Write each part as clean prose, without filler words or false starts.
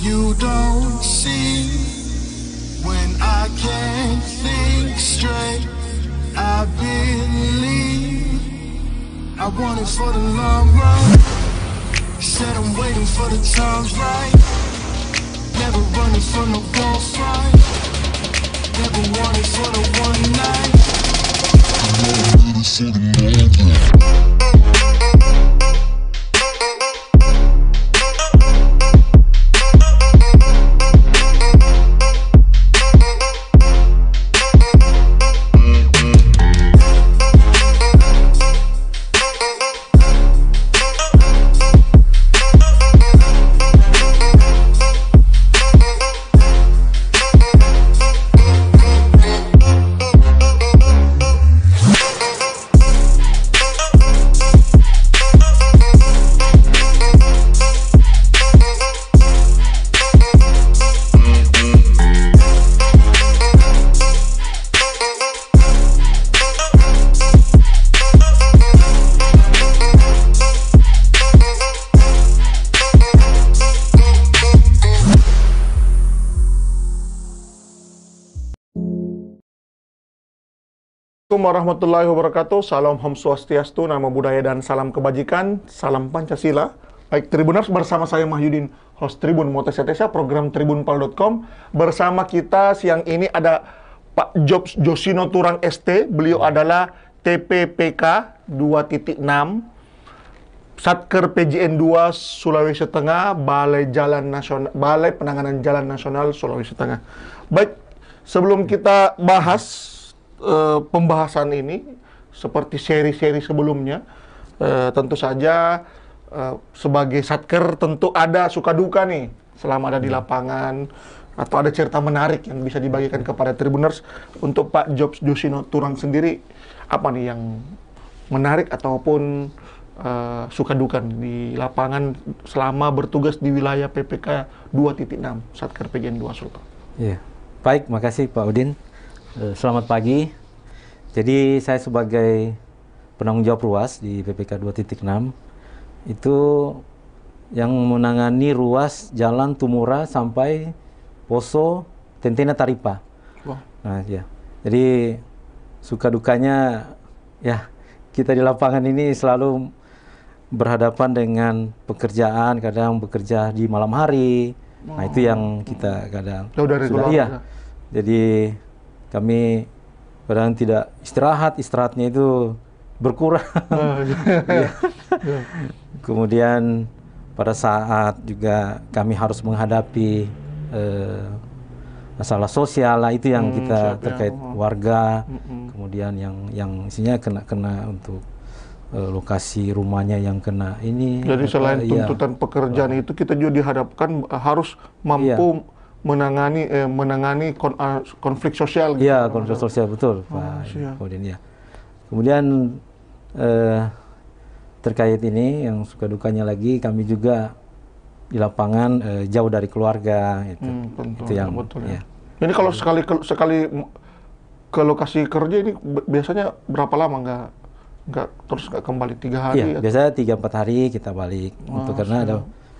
You don't see when I can't think straight. I believe I want it for the long run. Said I'm waiting for the times right. Never running from no gunfight. Never wanted for the one night. Never for the long run. Assalamualaikum warahmatullahi wabarakatuh. Salam Om Swastiastu, nama budaya dan salam kebajikan. Salam Pancasila. Baik Tribuners, bersama saya Mahyudin, host Tribun Motesa program tribunpal.com. Bersama kita siang ini ada Pak Jobs Josino Turang ST. Beliau adalah TPPK 2.6 Satker PJN 2 Sulawesi Tengah, Balai Penanganan Jalan Nasional Sulawesi Tengah. Baik, sebelum kita bahas pembahasan ini seperti seri-seri sebelumnya, tentu saja sebagai Satker tentu ada suka duka nih selama ada di lapangan, atau ada cerita menarik yang bisa dibagikan kepada Tribuners. Untuk Pak Jobs Josino Turang sendiri, apa nih yang menarik ataupun suka duka di lapangan selama bertugas di wilayah PPK 2.6 Satker PJN 2 Sultan? Iya, baik, makasih Pak Udin. Selamat pagi. Jadi saya sebagai penanggung jawab ruas di PPK 2.6 itu yang menangani ruas Jalan Tumura sampai Poso Tentena Taripa. Wow. Nah, ya. Jadi suka dukanya ya, kita di lapangan ini selalu berhadapan dengan pekerjaan, kadang bekerja di malam hari. Nah, itu yang kita kadang sudah, iya. Jadi kami kadang tidak istirahatnya itu berkurang. Ya. Kemudian pada saat juga kami harus menghadapi masalah sosial lah, itu yang kita terkait warga. Kemudian yang isinya kena untuk lokasi rumahnya yang kena ini. Jadi selain tuntutan pekerjaan itu, kita juga dihadapkan harus mampu menangani konflik sosial. Iya, konflik sosial, betul Pak Udin, ya. Kemudian terkait ini yang suka dukanya lagi, kami juga di lapangan jauh dari keluarga itu. Itu yang betul, ya. Ini kalau sekali ke lokasi kerja ini biasanya berapa lama nggak kembali? 3 hari? Iya, biasanya 3-4 hari kita balik. Untuk karena ada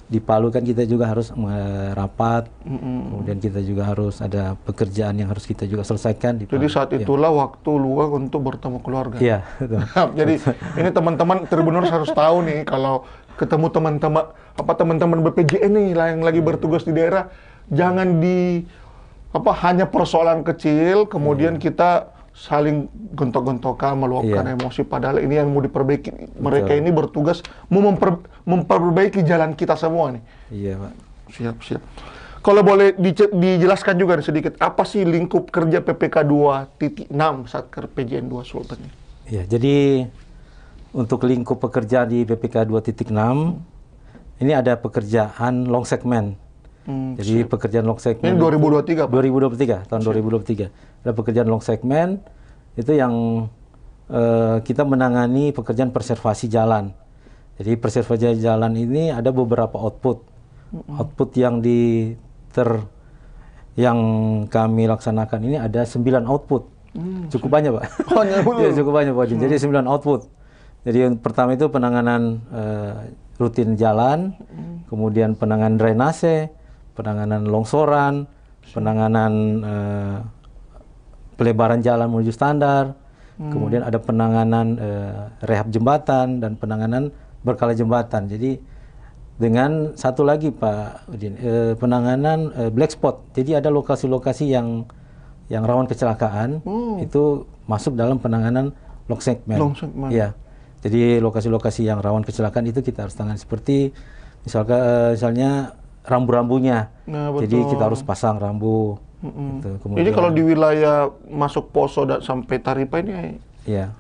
di Palu kan kita juga harus merapat, kemudian kita juga harus ada pekerjaan yang harus kita juga selesaikan di Palu. Jadi saat itulah waktu luang untuk bertemu keluarga. Iya, betul. Jadi ini teman-teman Tribuners harus tahu nih, kalau ketemu teman-teman BPJN nih yang lagi bertugas di daerah, jangan hanya persoalan kecil kemudian kita saling gontok-gontokan, meluapkan emosi, padahal ini yang mau diperbaiki. Mereka ini bertugas mau memperbaiki jalan kita semua nih. Iya, Pak. Siap. Kalau boleh dijelaskan juga sedikit, apa sih lingkup kerja PPK 2.6 Satker PJN 2 Sultan? Iya, jadi untuk lingkup pekerjaan di PPK 2.6 ini ada pekerjaan long segment. Jadi pekerjaan long segment ini 2023, Pak? 2023, tahun 2023. Ada pekerjaan long segment itu yang kita menangani pekerjaan preservasi jalan. Jadi preservasi jalan ini ada beberapa output. Output yang yang kami laksanakan ini ada 9 output. Cukup banyak, Pak. Ya, cukup banyak, Pak. Jadi 9 output. Jadi yang pertama itu penanganan rutin jalan, kemudian penanganan drainase, penanganan longsoran, penanganan pelebaran jalan menuju standar, kemudian ada penanganan rehab jembatan dan penanganan berkala jembatan. Jadi dengan satu lagi Pak Udin, penanganan black spot. Jadi ada lokasi-lokasi yang rawan kecelakaan itu masuk dalam penanganan long segment. Ya. Jadi lokasi-lokasi yang rawan kecelakaan itu kita harus tangani, seperti misalnya rambu-rambunya. Nah, jadi kita harus pasang rambu. Gitu. Kemudian, ini kalau di wilayah masuk Poso dan sampai Taripa ini, dia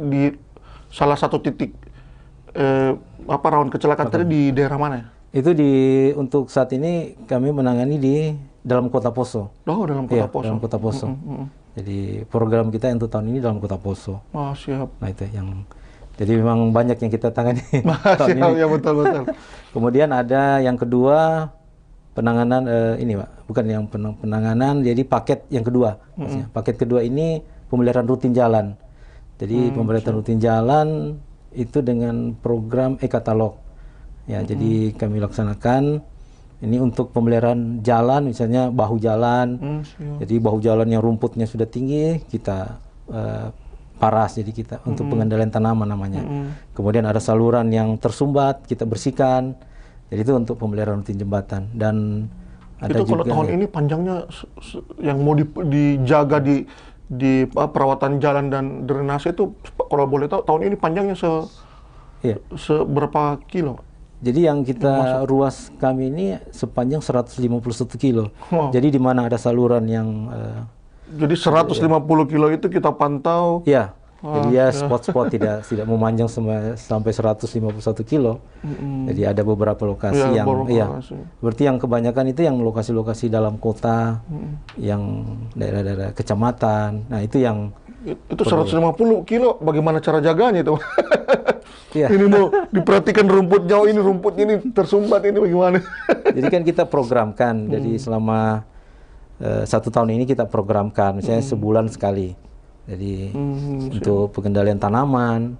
di salah satu titik rawan kecelakaan tadi di daerah mana ya? Itu untuk saat ini kami menangani di dalam kota Poso. Oh, dalam kota Poso. Dalam kota Poso. Jadi program kita untuk tahun ini dalam kota Poso. Siap. Nah itu jadi memang banyak yang kita tangani tahun ini. Ya, betul. Kemudian ada yang kedua, penanganan ini Pak, bukan yang penanganan, jadi paket yang kedua. Maksudnya. Paket kedua ini pemeliharaan rutin jalan. Jadi pemeliharaan rutin jalan itu dengan program e-katalog. Ya, jadi kami laksanakan ini untuk pemeliharaan jalan, misalnya bahu jalan. Jadi bahu jalan yang rumputnya sudah tinggi kita paras, jadi kita untuk pengendalian tanaman namanya. Kemudian ada saluran yang tersumbat, kita bersihkan. Jadi itu untuk pemeliharaan rutin jembatan. Dan ada itu kalau juga tahun ini panjangnya yang mau dijaga di perawatan jalan dan drainase itu, kalau boleh tahu tahun ini panjangnya seberapa kilo? Jadi yang kita ruas kami ini sepanjang 151 kilo. Jadi di mana ada saluran yang jadi 150 kilo itu kita pantau. Ya. Jadi ya spot-spot tidak memanjang sampai 151 kilo. Jadi ada beberapa lokasi berarti yang kebanyakan itu yang lokasi-lokasi dalam kota, yang daerah-daerah kecamatan. Nah, itu yang itu 150 kilo, bagaimana cara jaganya itu? Ini mau diperhatikan rumputnya, ini rumputnya ini tersumbat, ini bagaimana? Jadi kan kita programkan, jadi selama 1 tahun ini kita programkan, misalnya sebulan sekali. Jadi untuk pengendalian tanaman.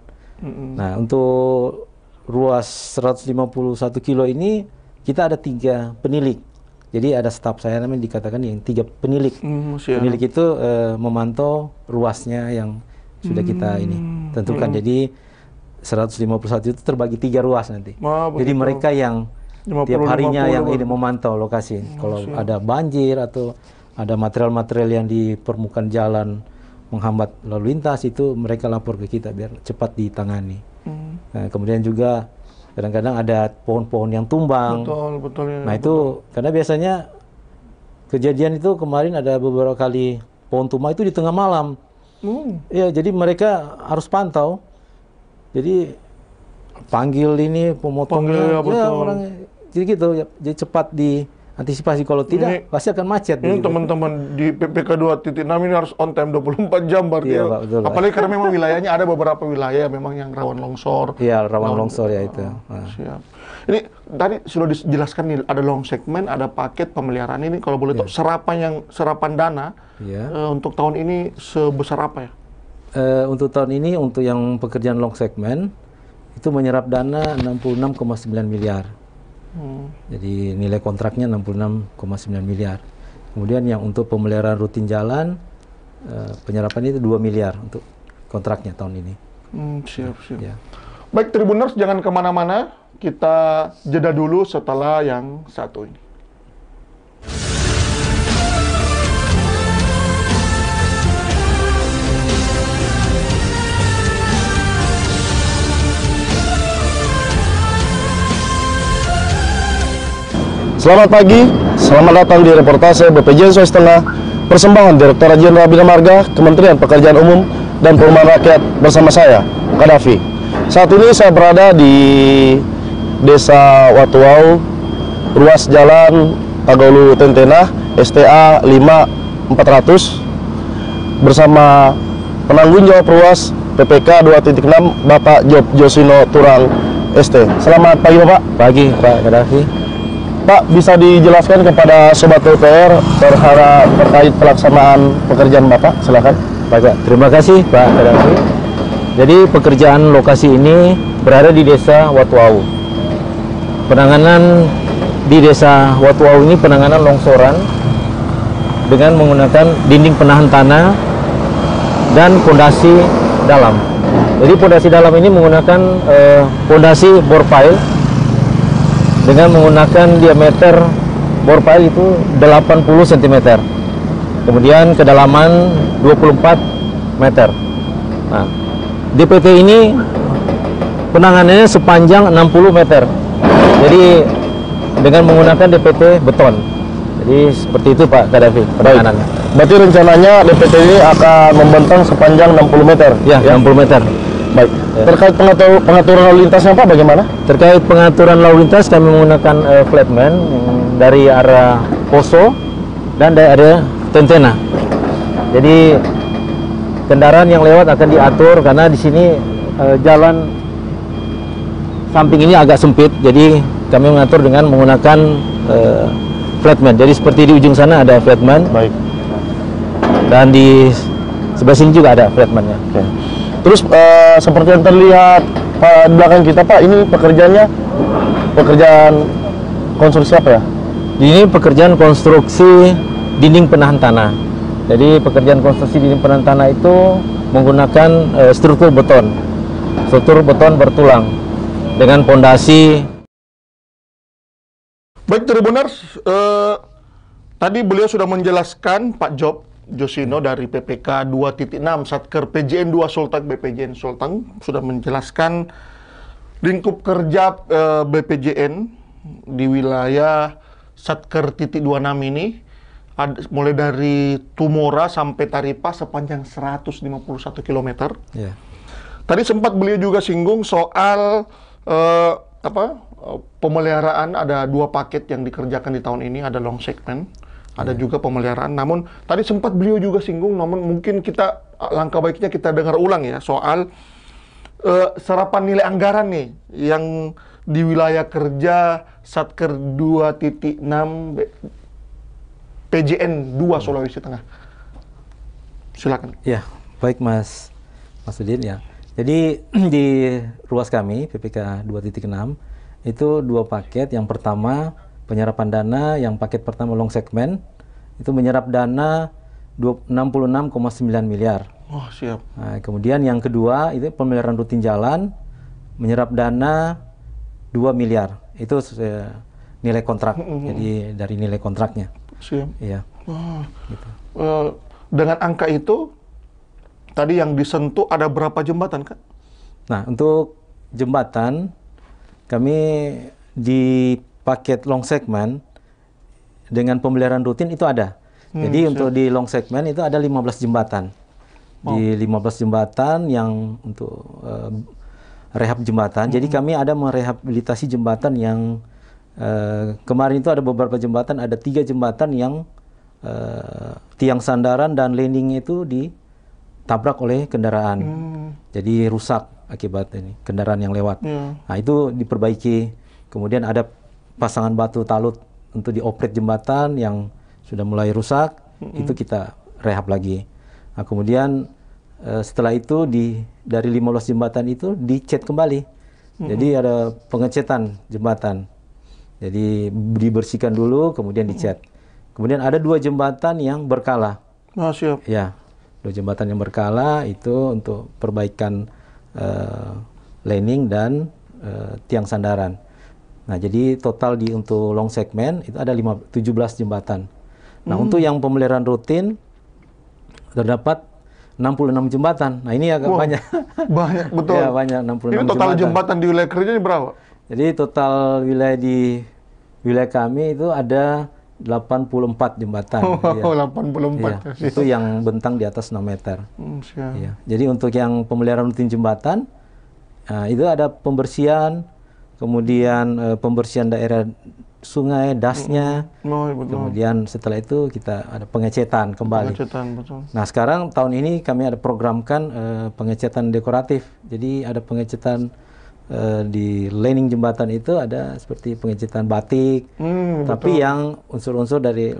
Nah, untuk ruas 151 kilo ini kita ada 3 penilik. Jadi ada staf saya namanya dikatakan yang 3 penilik. Penilik itu memantau ruasnya yang sudah kita ini tentukan. Jadi 151 itu terbagi 3 ruas nanti. Jadi mereka yang tiap harinya yang ini memantau lokasi. Kalau ada banjir atau ada material-material yang di permukaan jalan menghambat lalu lintas, itu mereka lapor ke kita biar cepat ditangani. Nah, kemudian juga kadang-kadang ada pohon-pohon yang tumbang. Betul. Nah, itu karena biasanya kejadian itu kemarin ada beberapa kali pohon tumbang itu di tengah malam. Ya, jadi mereka harus pantau. Jadi panggil ini pemotongnya, orang jadi gitu. Jadi cepat diantisipasi, kalau tidak pasti akan macet. Ini teman-teman di PPK 2.6 ini harus on time 24 jam berarti. Pak, betul, apalagi karena memang wilayahnya ada beberapa wilayah memang yang rawan longsor. Iya, rawan longsor ya itu. Siap. Ini tadi sudah dijelaskan nih, ada long segment, ada paket pemeliharaan ini. Kalau boleh tahu serapan dana untuk tahun ini sebesar apa ya? Untuk tahun ini untuk yang pekerjaan long segment itu menyerap dana 66,9 miliar. Jadi nilai kontraknya 66,9 miliar. Kemudian yang untuk pemeliharaan rutin jalan penyerapan itu 2 miliar untuk kontraknya tahun ini. Siap. Ya. Baik Tribuners, jangan kemana-mana, kita jeda dulu setelah yang satu ini. Selamat pagi, selamat datang di reportase BPJS Sulawesi Tengah, persembahan Direktorat Jenderal Bina Marga, Kementerian Pekerjaan Umum dan Perumahan Rakyat bersama saya, Kadafi. Saat ini saya berada di Desa Watuau, ruas jalan Tagaulu Tentenah, STA 5400, bersama penanggung jawab ruas PPK 2.6, Bapak Job Josino Turang, ST. Selamat pagi Bapak. Pagi Pak Kadafi. Pak, bisa dijelaskan kepada Sobat PUPR terkait pelaksanaan pekerjaan Bapak? Silakan. Baik, terima kasih Pak Kadafi. Jadi pekerjaan lokasi ini berada di Desa Watuau. Penanganan di Desa Watuau ini penanganan longsoran dengan menggunakan dinding penahan tanah dan pondasi dalam. Jadi pondasi dalam ini menggunakan pondasi bore pile dengan menggunakan diameter bore pile itu 80 cm. Kemudian kedalaman 24 meter. Nah, DPT ini penanganannya sepanjang 60 meter. Jadi dengan menggunakan DPT beton. Jadi seperti itu Pak Kadafi penanganannya. Berarti rencananya DPT ini akan membentang sepanjang 60 meter? Ya, 60 meter. Baik. Ya. Terkait pengaturan lalu lintasnya Pak, bagaimana? Terkait pengaturan lalu lintas kami menggunakan flatman dari arah Poso dan dari area Tentena. Jadi kendaraan yang lewat akan diatur karena di sini jalan samping ini agak sempit. Jadi kami mengatur dengan menggunakan flatman. Jadi seperti di ujung sana ada flatman. Baik. Dan di sebelah sini juga ada flatman-nya. Oke. Terus seperti yang terlihat Pak di belakang kita Pak, ini pekerjaan konstruksi apa ya? Ini pekerjaan konstruksi dinding penahan tanah. Jadi pekerjaan konstruksi dinding penahan tanah itu menggunakan struktur beton bertulang dengan pondasi. Baik Tribuners, tadi beliau sudah menjelaskan Pak Josino dari PPK 2.6 Satker PJN 2 Sulteng BPJN Sulteng sudah menjelaskan lingkup kerja BPJN di wilayah Satker titik 26 ini mulai dari Tumora sampai Taripa sepanjang 151 km. Ya. Tadi sempat beliau juga singgung soal pemeliharaan. Ada 2 paket yang dikerjakan di tahun ini, ada long segment, ada juga pemeliharaan. Namun tadi sempat beliau juga singgung, namun mungkin kita langkah baiknya kita dengar ulang ya soal serapan nilai anggaran nih yang di wilayah kerja Satker 2.6 PJN 2 Sulawesi Tengah. Silakan. Ya, baik Mas Udin ya. Jadi di ruas kami PPK 2.6 itu 2 paket. Yang pertama penyerapan dana, yang paket pertama long segment itu menyerap dana 66,9 miliar. Oh, siap. Nah, kemudian yang kedua itu pemeliharaan rutin jalan menyerap dana 2 miliar. Itu nilai kontrak. Jadi dari nilai kontraknya. Siap. Iya. Oh. Gitu. Dengan angka itu tadi yang disentuh ada berapa jembatan, Kak? Nah, untuk jembatan kami di paket long segment dengan pemeliharaan rutin itu ada. Jadi untuk di long segment itu ada 15 jembatan. Di 15 jembatan yang untuk rehab jembatan. Jadi kami ada merehabilitasi jembatan yang kemarin itu ada beberapa jembatan, ada 3 jembatan yang tiang sandaran dan landing itu ditabrak oleh kendaraan. Jadi rusak akibat ini kendaraan yang lewat. Nah, itu diperbaiki. Kemudian ada pasangan batu talut untuk dioperate jembatan yang sudah mulai rusak, itu kita rehab lagi. Nah, kemudian setelah itu dari 15 jembatan itu dicat kembali. Jadi ada pengecetan jembatan. Jadi dibersihkan dulu kemudian dicat. Kemudian ada 2 jembatan yang berkala. Oh, siap. Ya, 2 jembatan yang berkala itu untuk perbaikan landing dan tiang sandaran. Nah, jadi total untuk long segment itu ada 17 jembatan. Nah, untuk yang pemeliharaan rutin terdapat 66 jembatan. Nah, ini agak banyak. Banyak, betul. Ya, banyak 66 ini total jembatan di wilayah kerja ini berapa? Jadi total wilayah di wilayah kami itu ada 84 jembatan. Oh, ya. 84. Ya, itu yang bentang di atas 6 meter. Siap. Ya. Jadi untuk yang pemeliharaan rutin jembatan, itu ada pembersihan, kemudian pembersihan daerah sungai, dasnya. Oh, betul. Kemudian setelah itu kita ada pengecetan kembali. Pengecetan, betul. Nah, sekarang tahun ini kami ada programkan pengecetan dekoratif. Jadi ada pengecetan di landing jembatan itu ada seperti pengecetan batik, tapi yang unsur-unsur dari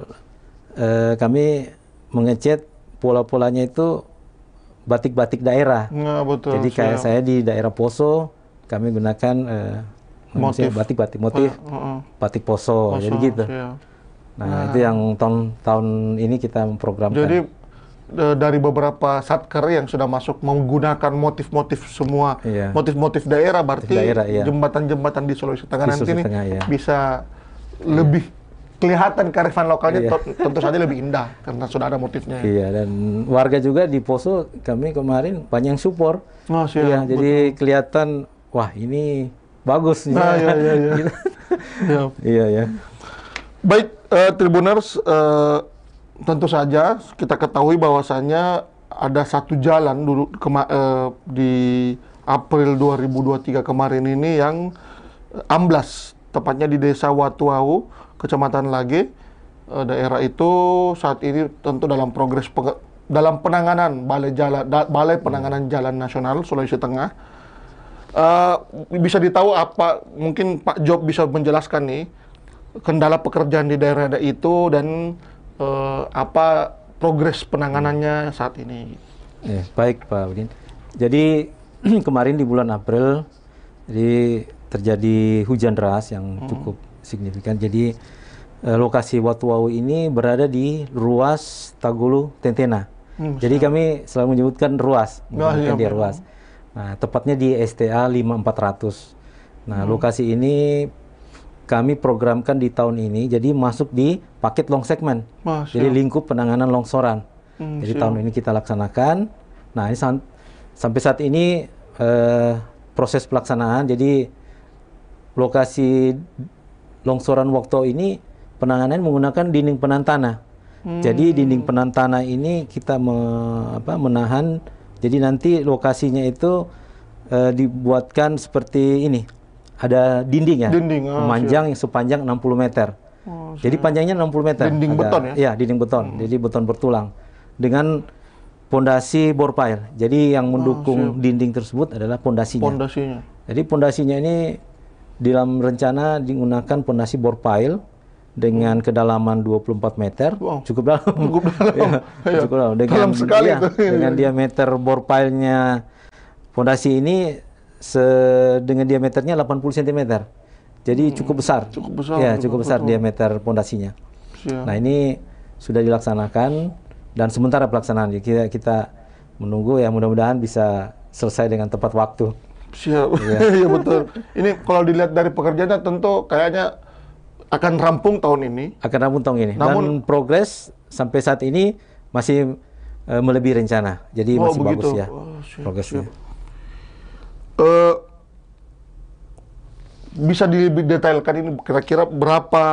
kami mengecat pola-polanya itu batik-batik daerah. Nah, betul. Jadi kayak saya di daerah Poso, kami gunakan maksudnya Motif. batik motif, batik poso, jadi gitu. Siap. Nah, itu yang tahun ini kita memprogramkan. Jadi dari beberapa satker yang sudah masuk menggunakan motif-motif semua, Iya. motif-motif daerah, berarti daerah, iya. jembatan-jembatan di Sulawesi Tengah Di nanti Sulawesi nih Tengah, iya. bisa lebih kelihatan kearifan lokalnya, Iya. tentu saja lebih indah karena sudah ada motifnya. Iya, dan warga juga di Poso kami kemarin banyak yang support. Oh, siap, Iya, jadi kelihatan wah ini bagus nih. Nah, iya. Gitu. Siap. Iya, ya. Baik, Tribuners, tentu saja kita ketahui bahwasannya ada satu jalan dulu di April 2023 kemarin ini yang amblas, tepatnya di Desa Watuau, Kecamatan Lage. Daerah itu saat ini tentu dalam progres dalam penanganan Balai Penanganan Jalan Nasional Sulawesi Tengah. Bisa ditahu apa, mungkin Pak Job bisa menjelaskan nih kendala pekerjaan di daerah itu dan apa progres penanganannya saat ini. Ya, baik Pak Udin. Jadi kemarin di bulan April jadi terjadi hujan deras yang cukup signifikan. Jadi lokasi Watuau ini berada di ruas Tagulu Tentena. Jadi kami selalu menyebutkan ruas, bukan dia ruas. Nah, tepatnya di STA 5400. Nah, lokasi ini kami programkan di tahun ini, jadi masuk di paket long segment. Jadi lingkup penanganan longsoran. Jadi tahun ini kita laksanakan. Nah, ini sampai saat ini proses pelaksanaan. Jadi lokasi longsoran Watuau ini penanganan menggunakan dinding penantana. Jadi dinding penantana ini kita menahan. Jadi nanti lokasinya itu dibuatkan seperti ini. Ada dinding ya, memanjang yang sepanjang 60 meter. Jadi panjangnya 60 meter. Dinding beton ya? Iya, dinding beton. Jadi beton bertulang. Dengan pondasi bore pile. Jadi yang mendukung dinding tersebut adalah pondasinya. Jadi pondasinya ini dalam rencana digunakan pondasi bore pile dengan kedalaman 24 meter. Cukup dalam. Cukup dalam. Dalam sekali itu. Dengan diameter bore pile-nya pondasi ini dengan diameternya 80 cm. Jadi cukup besar. Ya, cukup besar diameter pondasinya. Nah, ini sudah dilaksanakan dan sementara pelaksanaan kita menunggu ya, mudah-mudahan bisa selesai dengan tepat waktu. Siap. Iya betul. Ini kalau dilihat dari pekerjaannya tentu kayaknya akan rampung tahun ini. Akan rampung tahun ini. Dan progres sampai saat ini masih melebihi rencana. Jadi masih bagus ya progresnya. Bisa didetailkan ini kira-kira berapa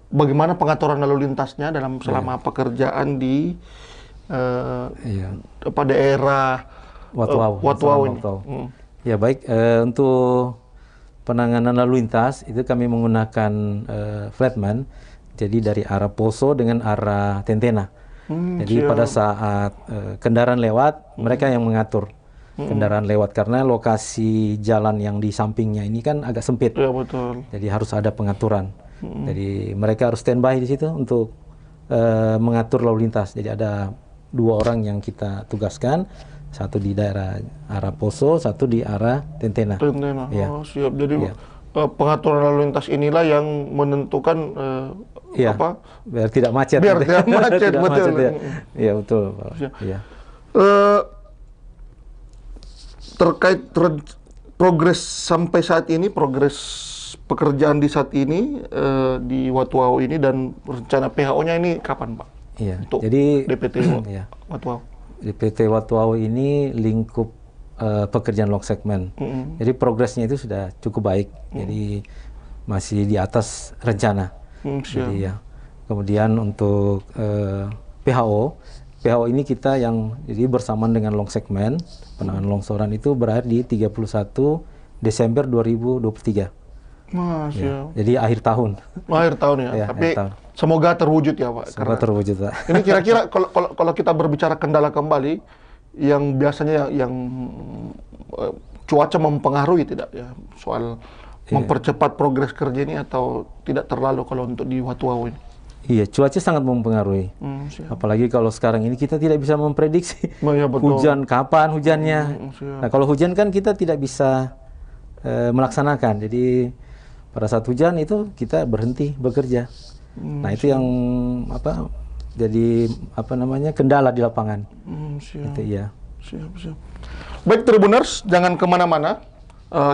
bagaimana pengaturan lalu lintasnya selama pekerjaan di daerah Watuau ini. Ya baik, untuk penanganan lalu lintas itu kami menggunakan flatman. Jadi dari arah Poso dengan arah Tentena. Jadi pada saat kendaraan lewat, mereka yang mengatur kendaraan lewat karena lokasi jalan yang di sampingnya ini kan agak sempit. Ya betul. Jadi harus ada pengaturan. Jadi mereka harus standby di situ untuk mengatur lalu lintas. Jadi ada 2 orang yang kita tugaskan, satu di daerah arah Poso, satu di arah Tentena. Ya. Oh, siap. Jadi pengaturan lalu lintas inilah yang menentukan biar tidak macet. Biar tidak macet, betul. Iya, betul. Iya. Terkait progres sampai saat ini, progres pekerjaan di saat ini di Watuau ini dan rencana PHO-nya ini kapan, Pak? Iya. Untuk jadi DPT Watuau. DPT Watuau ini lingkup pekerjaan long segment. Jadi progresnya itu sudah cukup baik. Jadi masih di atas rencana. Jadi ya. Kemudian untuk PHO ini kita yang jadi bersamaan dengan long segment penanganan longsoran itu berakhir di 31 Desember 2023. Ya, jadi akhir tahun. Akhir tahun ya. Tapi semoga terwujud ya, Pak. Semoga terwujud, Pak. Ini kira-kira kalau kita berbicara kendala kembali, yang biasanya yang cuaca mempengaruhi tidak ya soal mempercepat progres kerja ini atau tidak terlalu kalau untuk di Watuau ini? Iya, cuaca sangat mempengaruhi. Apalagi kalau sekarang ini kita tidak bisa memprediksi hujan kapan hujannya. Nah, kalau hujan kan kita tidak bisa melaksanakan. Jadi pada saat hujan itu kita berhenti bekerja. Nah itu yang jadi kendala di lapangan. Siap. Itu ya. Siap. Baik Tribuners, jangan kemana-mana.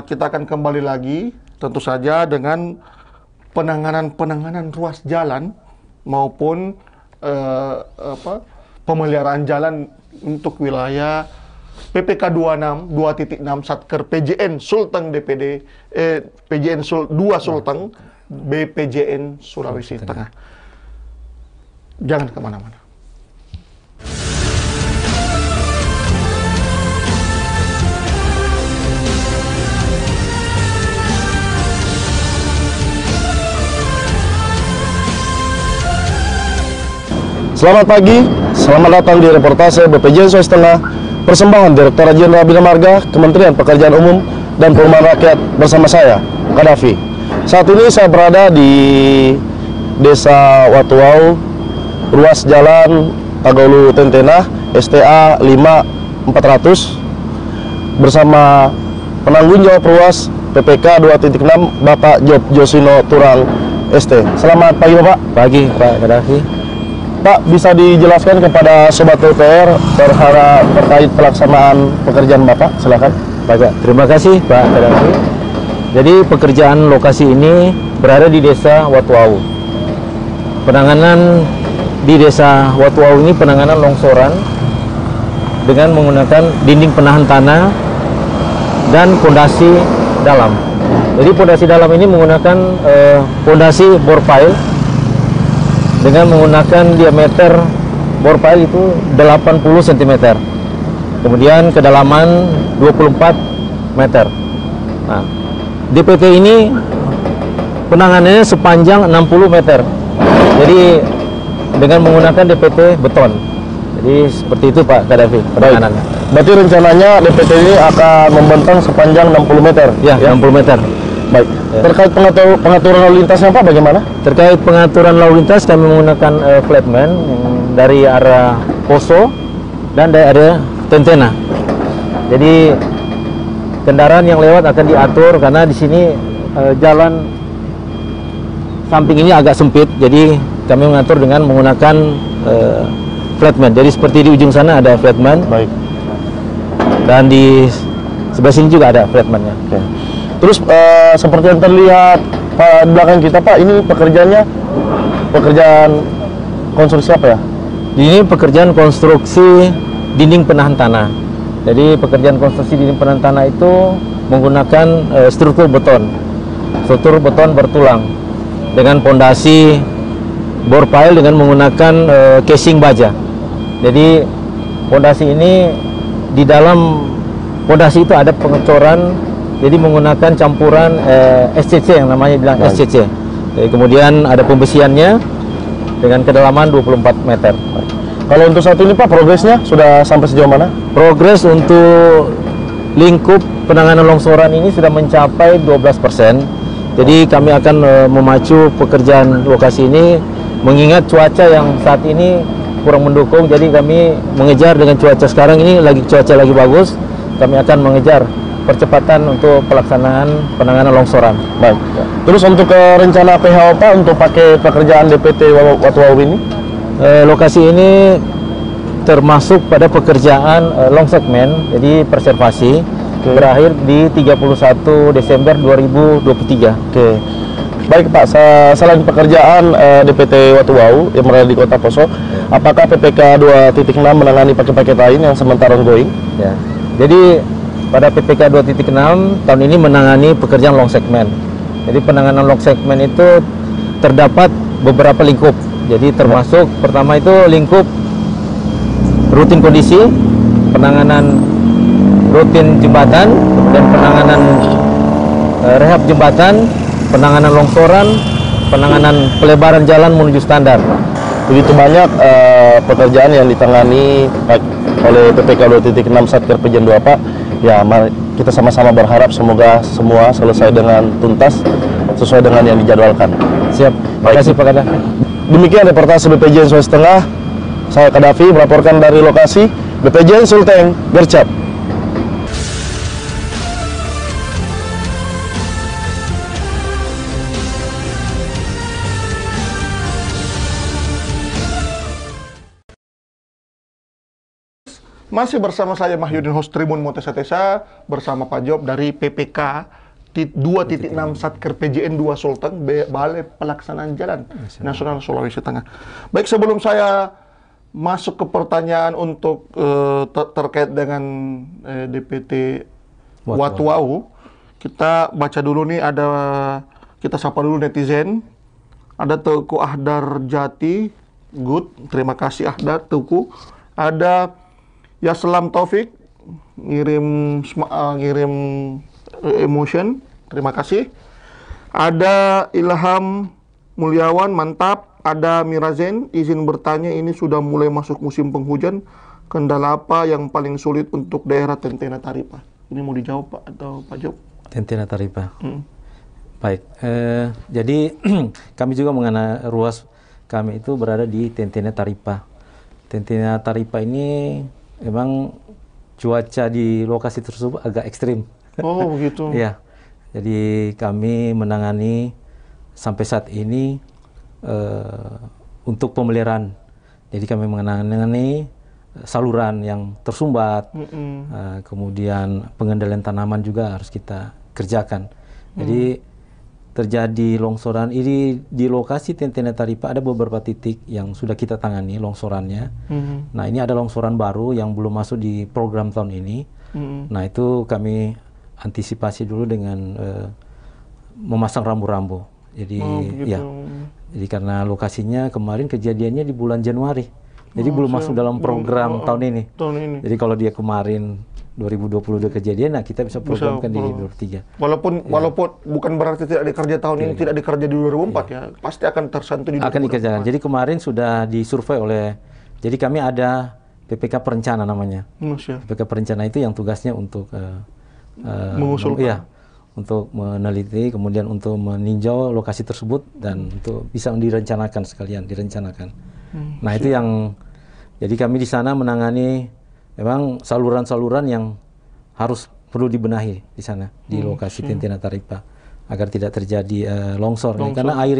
Kita akan kembali lagi tentu saja dengan penanganan ruas jalan maupun pemeliharaan jalan untuk wilayah PPK 2.6 Satker PJN Sulteng DPD PJN 2 Sulteng BPJN Sulawesi Tengah. Jangan kemana-mana. Selamat pagi, selamat datang di reportase BPJN Sulawesi Tengah, persembahan Direktorat Jenderal Bina Marga, Kementerian Pekerjaan Umum dan Perumahan Rakyat bersama saya, Kadafi. Saat ini saya berada di Desa Watuau, ruas jalan Tagaulu Tentena, STA 5400, bersama penanggung jawab ruas PPK 2.6 Bapak Job Josino Turang ST. Selamat pagi Bapak. Pagi Pak Kadafi. Pak, bisa dijelaskan kepada Sobat PUPR terkait pelaksanaan pekerjaan Bapak? Silakan. Baik, terima kasih Pak Kadafi. Jadi pekerjaan lokasi ini berada di Desa Watuau. Penanganan di Desa Watuau ini penanganan longsoran dengan menggunakan dinding penahan tanah dan pondasi dalam. Jadi pondasi dalam ini menggunakan pondasi bore pile dengan menggunakan diameter bore pile itu 80 cm. Kemudian kedalaman 24 meter. Nah, DPT ini penanganannya sepanjang 60 meter. Jadi dengan menggunakan DPT beton. Jadi seperti itu Pak Kadafi penanganannya. Berarti rencananya DPT ini akan membentang sepanjang 60 meter? Ya, 60 meter. Baik. Ya. Terkait pengaturan lalu lintasnya Pak, bagaimana? Terkait pengaturan lalu lintas kami menggunakan flatman dari arah Poso dan dari arah Tentena. Jadi kendaraan yang lewat akan diatur karena di sini jalan samping ini agak sempit. Jadi kami mengatur dengan menggunakan flatman. Jadi seperti di ujung sana ada flatman. Baik. Dan di sebelah sini juga ada flatmannya. Oke. Terus seperti yang terlihat di belakang kita Pak, ini pekerjaan konstruksi apa ya? Ini pekerjaan konstruksi dinding penahan tanah. Jadi pekerjaan konstruksi dinding penahan tanah itu menggunakan struktur beton bertulang dengan pondasi bore pile dengan menggunakan casing baja. Jadi pondasi ini di dalam pondasi itu ada pengecoran. Jadi menggunakan campuran SCC yang namanya bilang SCC. Jadi kemudian ada pembesiannya dengan kedalaman 24 meter. Kalau untuk saat ini Pak, progresnya sudah sampai sejauh mana? Progres untuk lingkup penanganan longsoran ini sudah mencapai 12%. Jadi kami akan memacu pekerjaan lokasi ini mengingat cuaca yang saat ini kurang mendukung. Jadi kami mengejar dengan cuaca sekarang ini cuaca lagi bagus. Kami akan mengejar percepatan untuk pelaksanaan penanganan longsoran. Baik. Terus untuk rencana PHO Pak untuk pakai pekerjaan DPT Watuau ini? Lokasi ini termasuk pada pekerjaan long segment, jadi preservasi. Berakhir di 31 Desember 2023. Oke. Baik Pak, selain pekerjaan DPT Watuau yang berada di Kota Poso, apakah PPK 2.6 menangani paket-paket lain yang sementara ongoing? Ya. Jadi pada PPK 2.6 tahun ini menangani pekerjaan long segment. Jadi penanganan long segment itu terdapat beberapa lingkup. Jadi termasuk pertama itu lingkup rutin kondisi, penanganan rutin jembatan, kemudian penanganan rehab jembatan, penanganan longsoran, penanganan pelebaran jalan menuju standar. Begitu banyak pekerjaan yang ditangani oleh PPK 2.6 Satker PJN 2 Pak. Ya, mari kita sama-sama berharap semoga semua selesai dengan tuntas sesuai dengan yang dijadwalkan. Siap. Terima kasih Pak Kadafi. Demikian reportase BPJN Sulawesi Tengah. Saya Kadafi melaporkan dari lokasi BPJN Sulteng Gercap. Masih bersama saya Mahyudin host Tribun Motesa Tesa bersama Pak Job dari PPK 2.6 Satker PJN 2 Sulteng, Balai Pelaksanaan Jalan Nasional Sulawesi Tengah. Baik, sebelum saya masuk ke pertanyaan untuk terkait dengan DPT Watuau, kita baca dulu nih, kita sapa dulu netizen. Ada Teguh Ahdar Jati, good, terima kasih Ahdar Teguh. Ada Yaslam Taufik, ngirim emotion, terima kasih. Ada Ilham Mulyawan, mantap. Ada Mirazen, izin bertanya, ini sudah mulai masuk musim penghujan, kendala apa yang paling sulit untuk daerah Tentena Taripa? Ini mau dijawab Pak atau Pak Job? Tentena Taripa. Baik, jadi kami juga mengenai ruas kami itu berada di Tentena Taripa. Tentena Taripa ini memang cuaca di lokasi tersebut agak ekstrim. Oh begitu. Iya, jadi kami menangani sampai saat ini untuk pemeliharaan. Jadi kami menangani saluran yang tersumbat, kemudian pengendalian tanaman juga harus kita kerjakan. Jadi terjadi longsoran ini di lokasi Tentena Taripa, ada beberapa titik yang sudah kita tangani longsorannya. Nah, ini ada longsoran baru yang belum masuk di program tahun ini. Nah, itu kami antisipasi dulu dengan memasang rambu-rambu. Jadi ya, jadi karena lokasinya kemarin kejadiannya di bulan Januari, jadi belum masuk dalam program tahun ini. Jadi kalau dia kemarin 2022 kejadian, nah kita bisa programkan di 2023. Walaupun bukan berarti tidak dikerja tahun ini, tidak dikerja di 2004 ya, pasti akan tersentuh di 2024. Akan dikerjakan. Jadi kemarin sudah disurvei oleh, jadi kami ada PPK Perencana namanya. PPK Perencana itu yang tugasnya untuk mengusulkan. Untuk meneliti, kemudian untuk meninjau lokasi tersebut dan untuk bisa direncanakan sekalian, direncanakan. Nah itu yang, jadi kami di sana menangani memang saluran-saluran yang harus perlu dibenahi di sana, di lokasi Tentena Taripa, agar tidak terjadi longsor. Karena air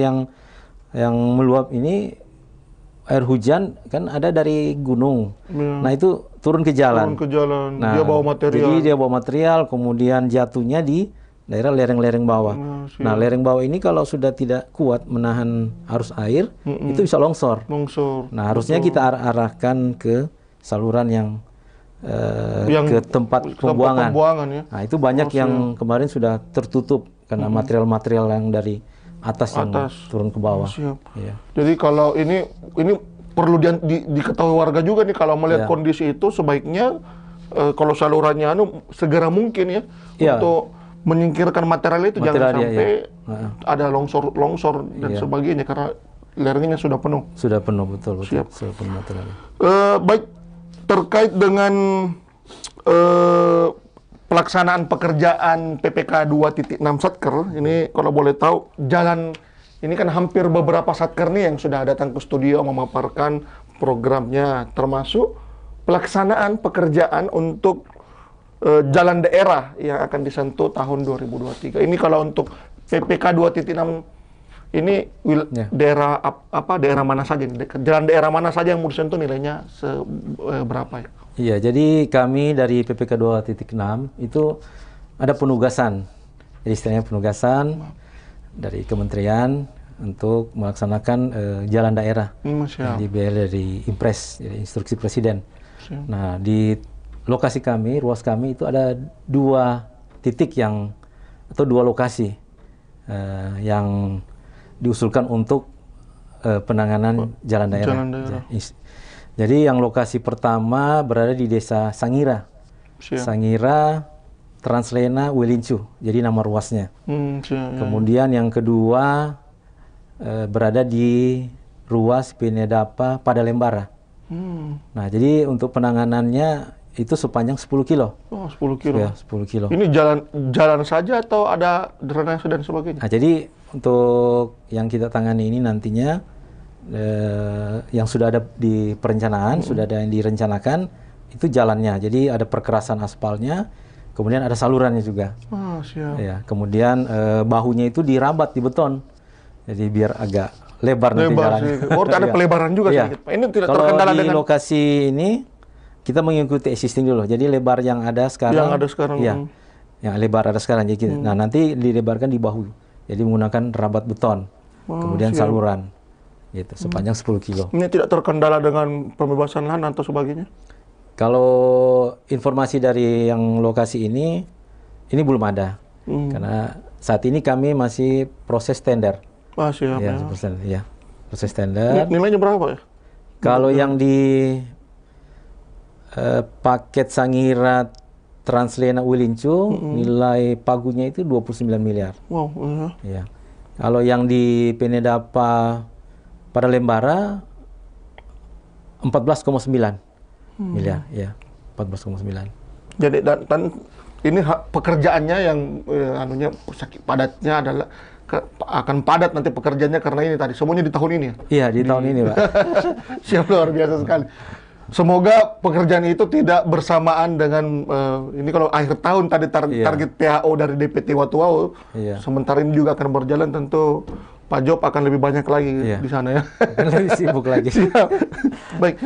yang meluap ini, air hujan kan ada dari gunung. Nah itu turun ke jalan. Nah, dia bawa material. Jadi dia bawa material, kemudian jatuhnya di daerah lereng-lereng bawah. Nah, lereng bawah ini kalau sudah tidak kuat menahan arus air, itu bisa longsor. Nah, harusnya kita arahkan ke saluran yang ke tempat pembuangan. Ya? Nah, itu banyak yang kemarin sudah tertutup karena material-material yang dari atas yang turun ke bawah. Ya. Jadi kalau ini perlu diketahui warga juga nih, kalau melihat kondisi itu sebaiknya kalau salurannya segera mungkin ya untuk menyingkirkan material itu, jangan sampai ada longsor dan sebagainya karena lerengnya sudah penuh. Sudah penuh, betul. Sudah penuh material. Baik, terkait dengan pelaksanaan pekerjaan PPK 2.6 Satker, ini kalau boleh tahu, jalan ini kan hampir beberapa Satker nih yang sudah datang ke studio memaparkan programnya, termasuk pelaksanaan pekerjaan untuk jalan daerah yang akan disentuh tahun 2023. Ini kalau untuk PPK 2.6 ini daerah daerah mana saja? Jalan daerah mana saja yang mau disentuh, nilainya berapa ya? Iya, jadi kami dari PPK 2.6 itu ada penugasan. Jadi istilahnya penugasan dari kementerian untuk melaksanakan jalan daerah. Dibiayai dari Impres, dari instruksi Presiden. Nah, di lokasi kami, ruas kami itu ada 2 titik atau 2 lokasi yang diusulkan untuk penanganan jalan daerah. Jadi yang lokasi pertama berada di Desa Sangira. Sangira, Translena, Welincu. Jadi nama ruasnya. Kemudian yang kedua berada di ruas Pinedapa Padalembara. Nah, jadi untuk penanganannya itu sepanjang 10 kilo. Oh, 10 kilo. Ya, 10 kilo. Ini jalan saja atau ada drainase dan sebagainya? Nah, jadi untuk yang kita tangani ini nantinya yang sudah ada di perencanaan, sudah ada yang direncanakan, itu jalannya. Jadi ada perkerasan aspalnya, kemudian ada salurannya juga. Oh, siap. Ya, kemudian bahunya itu dirabat di beton. Jadi biar agak lebar nanti jalannya. Oh, ada pelebaran juga sedikit. Ini tidak terkendala dengan lokasi ini kita mengikuti existing dulu. Jadi lebar yang ada sekarang. Yang ada sekarang. Ya, yang lebar ada sekarang. Jadi, nah nanti dilebarkan di bahu. Jadi menggunakan rabat beton, kemudian saluran, gitu, sepanjang 10 kilo. Ini tidak terkendala dengan pembebasan lahan atau sebagainya? Kalau informasi dari yang lokasi ini belum ada. Karena saat ini kami masih proses tender. Siap, Ya, proses tender. Nilainya berapa ya? Kalau yang di paket Sangira Translena Wilincu, nilai pagunya itu 29 miliar. Wow. Ya. Kalau yang di Penedapa pada Lembara 14,9 miliar, ya, 14,9. Jadi dan ini pekerjaannya yang padatnya adalah akan padat nanti pekerjaannya karena ini tadi semuanya di tahun ini ya? Iya, di tahun ini, Pak. Siap, luar biasa sekali. Semoga pekerjaan itu tidak bersamaan dengan ini kalau akhir tahun tadi target PAO dari DPT Watuau. Sementara ini juga akan berjalan, tentu Pak Job akan lebih banyak lagi di sana ya. Akan lebih sibuk lagi. Siap. Baik.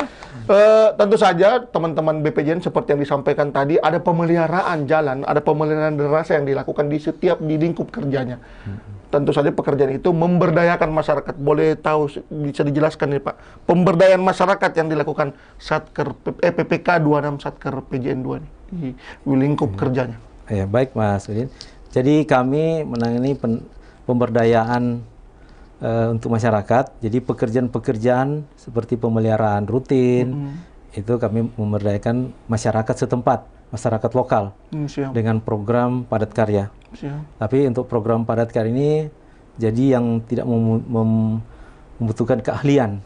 Tentu saja teman-teman BPJN seperti yang disampaikan tadi, ada pemeliharaan jalan, ada pemeliharaan derasa yang dilakukan di lingkup kerjanya. Tentu saja pekerjaan itu memberdayakan masyarakat. Boleh tahu, bisa dijelaskan nih Pak, pemberdayaan masyarakat yang dilakukan Satker PPK 26 Satker PJN 2 nih, di lingkup kerjanya. Ya, baik Mas Udin. Jadi kami menangani pemberdayaan untuk masyarakat. Jadi pekerjaan-pekerjaan seperti pemeliharaan rutin, itu kami memberdayakan masyarakat setempat, masyarakat lokal, dengan program padat karya. Tapi untuk program padat karya ini, jadi yang tidak membutuhkan keahlian.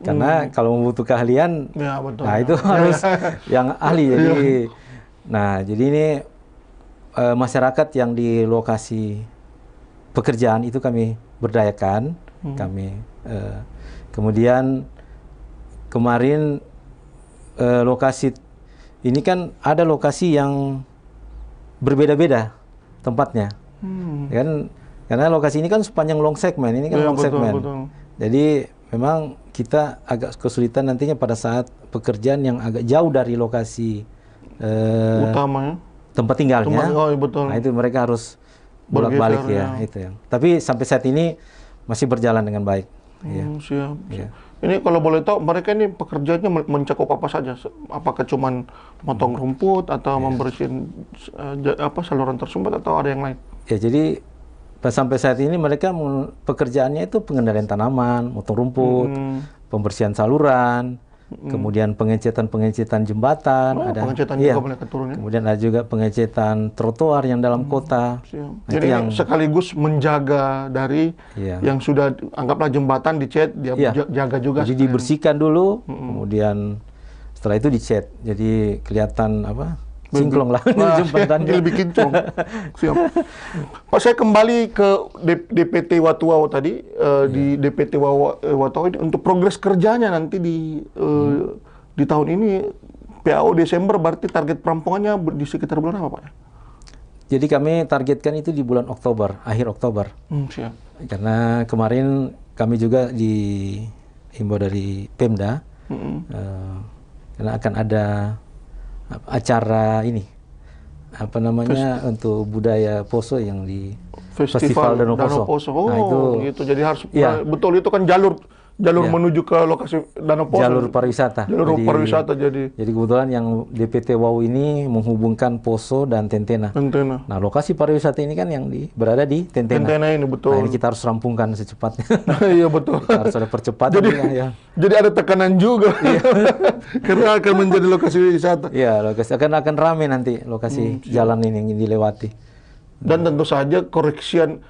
Karena kalau membutuhkan keahlian, nah itu harus yang ahli. Jadi ini masyarakat yang di lokasi pekerjaan itu kami berdayakan, kemudian kemarin lokasi ini kan ada lokasi yang berbeda-beda tempatnya, kan? Karena lokasi ini kan sepanjang long segment, ini kan long segment. Jadi memang kita agak kesulitan nantinya pada saat pekerjaan yang agak jauh dari lokasi utamanya, tempat tinggalnya. Nah itu mereka harus bolak-balik itu yang. Tapi sampai saat ini masih berjalan dengan baik. Siap. Ini kalau boleh tahu, mereka ini pekerjaannya mencakup apa saja? Apakah cuman motong rumput atau membersihin saluran tersumbat atau ada yang lain? Ya, jadi sampai saat ini mereka pekerjaannya itu pengendalian tanaman, motong rumput, pembersihan saluran, kemudian pengecetan jembatan, pengecetan juga boleh keturunnya. Kemudian ada juga pengecetan trotoar yang dalam kota. Nah, jadi yang sekaligus menjaga dari yang sudah anggaplah jembatan dicat, dia jaga juga. Jadi dibersihkan dulu, kemudian setelah itu dicat. Jadi kelihatan singklong lah jembatannya. Lebih kinclong. Siap. Pak, saya kembali ke DPT Watuau tadi, di DPT Watuau ini untuk progres kerjanya nanti di tahun ini PAO Desember, berarti target perampungannya di sekitar bulan apa Pak? Jadi kami targetkan itu di bulan Oktober, akhir Oktober. Siap. Karena kemarin kami juga dihimbau dari Pemda, karena akan ada acara ini untuk budaya Poso yang di Festival Danau Poso. Nah, itu gitu. Jadi harus betul, itu kan jalur menuju ke lokasi Danau Poso. Jalur pariwisata. Jadi kebetulan yang DPT WAU ini menghubungkan Poso dan Tentena. Nah, lokasi pariwisata ini kan yang berada di Tentena. Tentena ini betul. Nah, ini kita harus rampungkan secepatnya. Iya betul. Kita harus ada percepatan. Jadi ada tekanan juga. Karena akan menjadi lokasi wisata. Iya, akan ramai nanti lokasi jalan ini yang dilewati. Dan tentu saja koreksian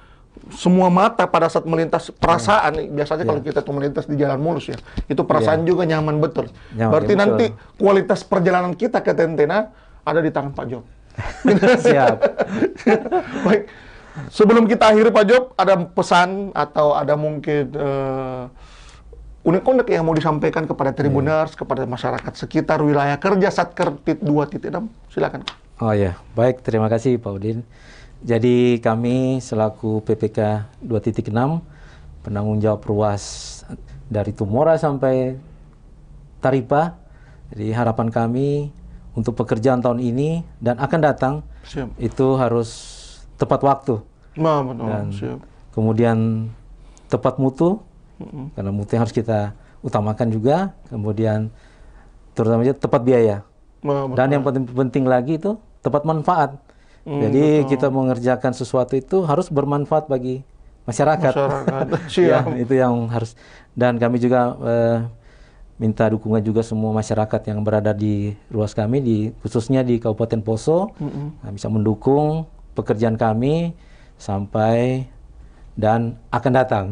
semua mata pada saat melintas, perasaan biasanya kalau kita tuh melintas di jalan mulus ya, itu perasaan juga nyaman betul. Berarti nanti kualitas perjalanan kita ke Tentena ada di tangan Pak Job. Siap. Baik, sebelum kita akhiri Pak Job, ada pesan atau ada mungkin unek-unek yang mau disampaikan kepada Tribuners, kepada masyarakat sekitar wilayah kerja Satker 2.6, silakan. Oh ya, baik, terima kasih Pak Udin. Jadi kami selaku PPK 2.6 penanggung jawab ruas dari Tumora sampai Taripa Jadi harapan kami untuk pekerjaan tahun ini dan akan datang Siap. itu harus tepat waktu Nah, betul. dan Siap. kemudian tepat mutu, karena mutu yang harus kita utamakan juga, kemudian terutamanya tepat biaya. Nah, betul. Dan yang penting lagi itu tepat manfaat. Jadi kita mengerjakan sesuatu itu harus bermanfaat bagi masyarakat. Ya, Siap. itu yang harus. Dan kami juga minta dukungan juga semua masyarakat yang berada di ruas kami, khususnya di Kabupaten Poso, bisa mendukung pekerjaan kami sampai dan akan datang.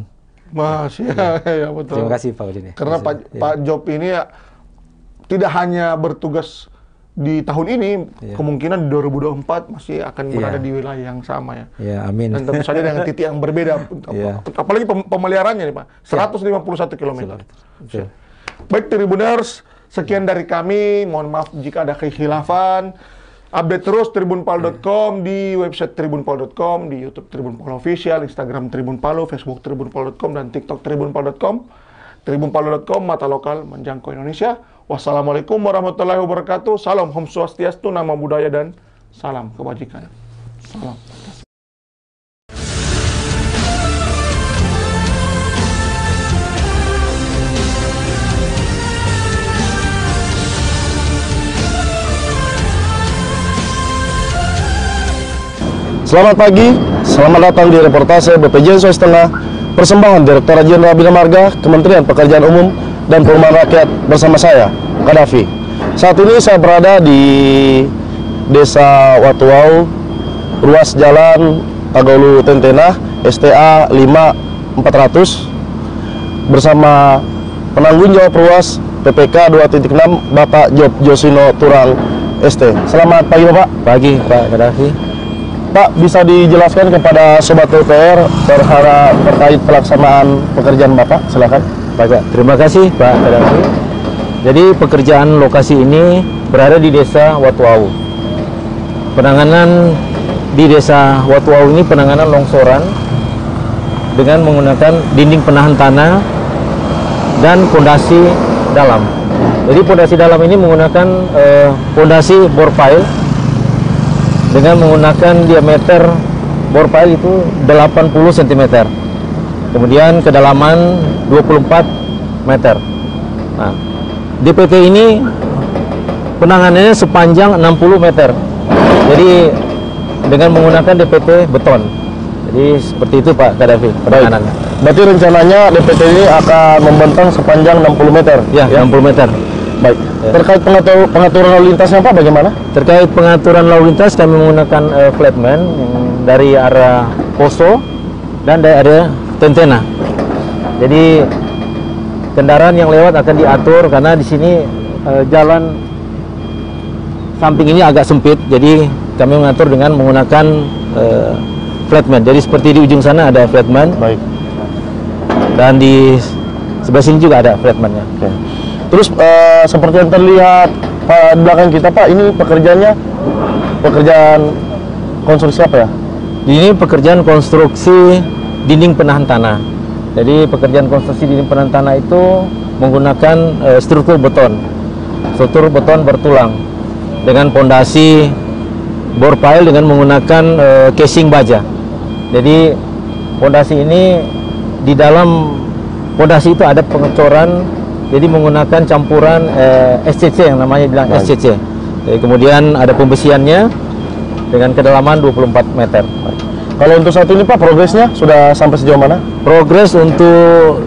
Ya, betul. Terima kasih Pak Udin. Karena Pak Job ini ya tidak hanya bertugas di tahun ini, kemungkinan di 2024 masih akan berada di wilayah yang sama ya. Ya, amin. Dan tentu saja dengan titik yang berbeda. Apalagi pemeliharaannya nih Pak, 151 km. Baik Tribuners, sekian dari kami. Mohon maaf jika ada kekhilafan. Update terus tribunpalu.com, di website tribunpalu.com, di YouTube Tribun Palu Official, Instagram Tribun Palu, Facebook tribunpalu.com, dan TikTok tribunpalu.com. Tribunpalu.com, mata lokal menjangkau Indonesia. Wassalamualaikum warahmatullahi wabarakatuh. Salam Om Swastiastu, nama budaya, dan salam kebajikan. Salam. Selamat pagi, selamat datang di reportase BPJS Sulawesi Tengah, persembahan Direktorat Jenderal Bina Marga, Kementerian Pekerjaan Umum dan Perumahan Rakyat bersama saya, Kadafi. Saat ini saya berada di Desa Watuau, ruas jalan Tagaulu Tentena, STA 5400, bersama penanggung jawab ruas PPK 2.6, Bapak Job Josino Turang ST. Selamat pagi Bapak. Pagi Pak Kadafi. Pak, bisa dijelaskan kepada Sobat PUPR terkait pelaksanaan pekerjaan Bapak? Silakan. Baik, terima kasih Pak Kadafi. Jadi pekerjaan lokasi ini berada di Desa Watuau. Penanganan di Desa Watuau ini penanganan longsoran dengan menggunakan dinding penahan tanah dan pondasi dalam. Jadi pondasi dalam ini menggunakan pondasi bore pile dengan menggunakan diameter bore pile itu 80 cm. Kemudian kedalaman 24 meter. Nah, DPT ini penanganannya sepanjang 60 meter. Jadi dengan menggunakan DPT beton. Jadi seperti itu Pak Kadafi penanganannya. Berarti rencananya DPT ini akan membentang sepanjang 60 meter? Ya, 60 meter. Baik. Ya. Terkait pengaturan lalu lintasnya Pak, bagaimana? Terkait pengaturan lalu lintas kami menggunakan flatman dari arah Poso dan dari arah Tentena. Jadi kendaraan yang lewat akan diatur karena di sini jalan samping ini agak sempit. Jadi kami mengatur dengan menggunakan flatman. Jadi seperti di ujung sana ada flatman. Baik. Dan di sebelah sini juga ada flatmannya. Oke. Terus seperti yang terlihat di belakang kita Pak, ini pekerjaan konstruksi apa ya? Ini pekerjaan konstruksi dinding penahan tanah. Jadi pekerjaan konstruksi dinding penahan tanah itu menggunakan struktur beton bertulang dengan pondasi bore pile dengan menggunakan casing baja. Jadi pondasi ini di dalam pondasi itu ada pengecoran. Jadi menggunakan campuran SCC yang namanya bilang SCC. Jadi kemudian ada pembesiannya dengan kedalaman 24 meter. Kalau untuk saat ini Pak, progresnya sudah sampai sejauh mana? Progres untuk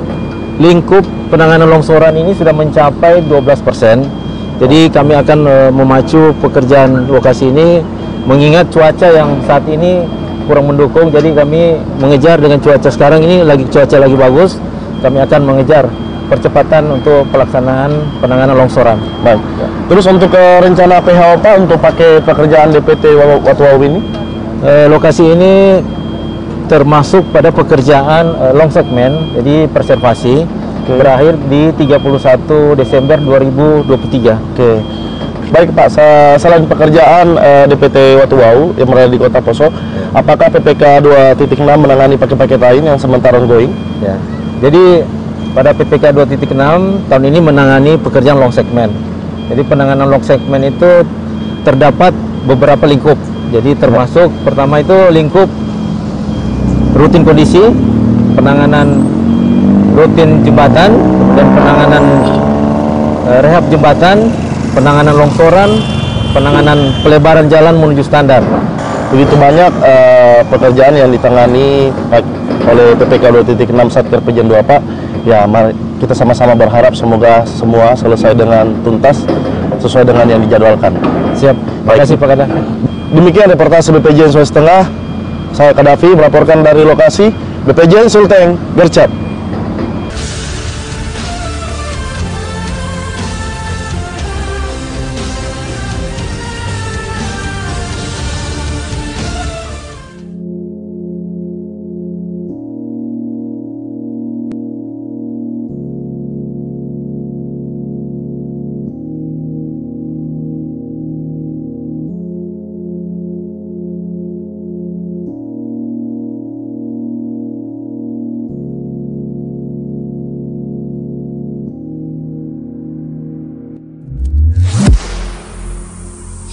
lingkup penanganan longsoran ini sudah mencapai 12%. Jadi kami akan memacu pekerjaan lokasi ini mengingat cuaca yang saat ini kurang mendukung. Jadi kami mengejar dengan cuaca sekarang ini cuaca lagi bagus. Kami akan mengejar percepatan untuk pelaksanaan penanganan longsoran. Baik. Terus untuk rencana PHO Pak untuk pakai pekerjaan DPT Watuau ini? Lokasi ini termasuk pada pekerjaan long segment, jadi preservasi, berakhir di 31 Desember 2023. Oke. Baik Pak, selain pekerjaan DPT Watuau yang berada di Kota Poso, apakah PPK 2.6 menangani paket-paket lain yang sementara ongoing? Ya. Jadi pada PPK 2.6 tahun ini menangani pekerjaan long segment. Jadi penanganan lock segment itu terdapat beberapa lingkup. Jadi termasuk pertama itu lingkup rutin kondisi, penanganan rutin jembatan, dan penanganan rehab jembatan, penanganan longsoran, penanganan pelebaran jalan menuju standar. Begitu banyak pekerjaan yang ditangani oleh PPK 2.6 Satker Pejen 2 Pak. Ya, mari kita sama-sama berharap semoga semua selesai dengan tuntas sesuai dengan yang dijadwalkan. Siap. Terima kasih Pak Kadafi. Demikian reportase BPJN Sulawesi Tengah. Saya Kadafi melaporkan dari lokasi BPJN Sulteng Gercap.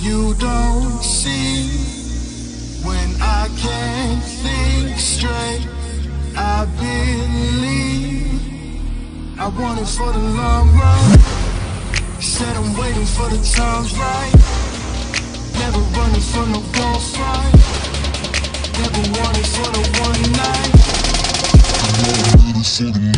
You don't see when I can't think straight. I believe I want it for the long run. Said I'm waiting for the times right. Never running from no gunfight. Never wanted for the one night. I'm ready for the